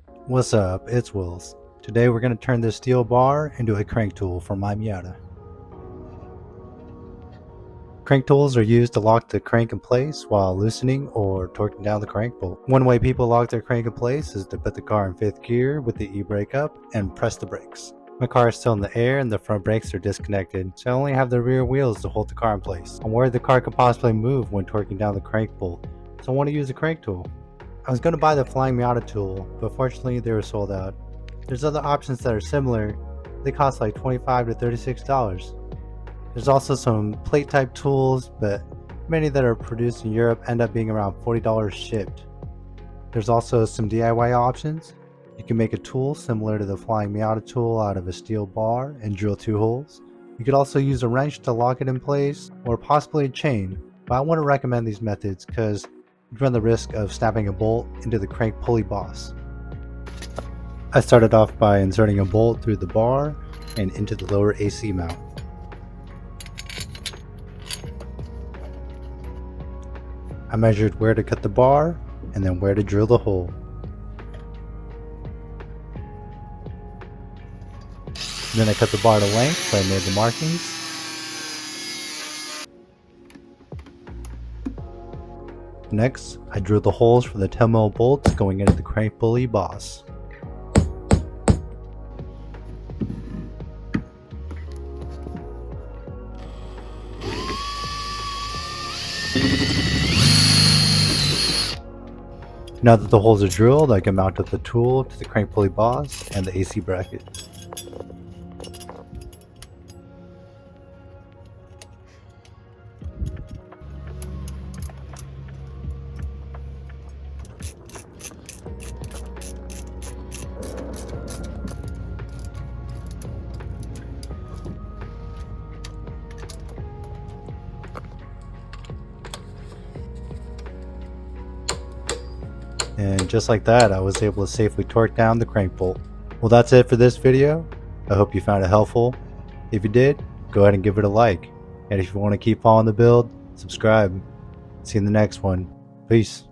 What's up, it's Wills. Today we're going to turn this steel bar into a crank tool for my Miata. Crank tools are used to lock the crank in place while loosening or torquing down the crank bolt. One way people lock their crank in place is to put the car in 5th gear with the e-brake up and press the brakes. My car is still in the air and the front brakes are disconnected, so I only have the rear wheels to hold the car in place. I'm worried the car could possibly move when torquing down the crank bolt, so I want to use a crank tool. I was going to buy the Flying Miata tool, but fortunately they were sold out. There's other options that are similar. They cost like $25 to $36. There's also some plate type tools, but many that are produced in Europe end up being around $40 shipped. There's also some DIY options. You can make a tool similar to the Flying Miata tool out of a steel bar and drill 2 holes. You could also use a wrench to lock it in place, or possibly a chain, but I want to recommend these methods because you run the risk of snapping a bolt into the crank pulley boss. I started off by inserting a bolt through the bar and into the lower AC mount. I measured where to cut the bar and then where to drill the hole. Then I cut the bar to length so I made the markings. Next, I drilled the holes for the 10mm bolts going into the crank pulley boss. Now that the holes are drilled, I can mount up the tool to the crank pulley boss and the AC bracket. And just like that, I was able to safely torque down the crank bolt. Well, that's it for this video. I hope you found it helpful. If you did, go ahead and give it a like. And if you want to keep following the build, subscribe. See you in the next one. Peace.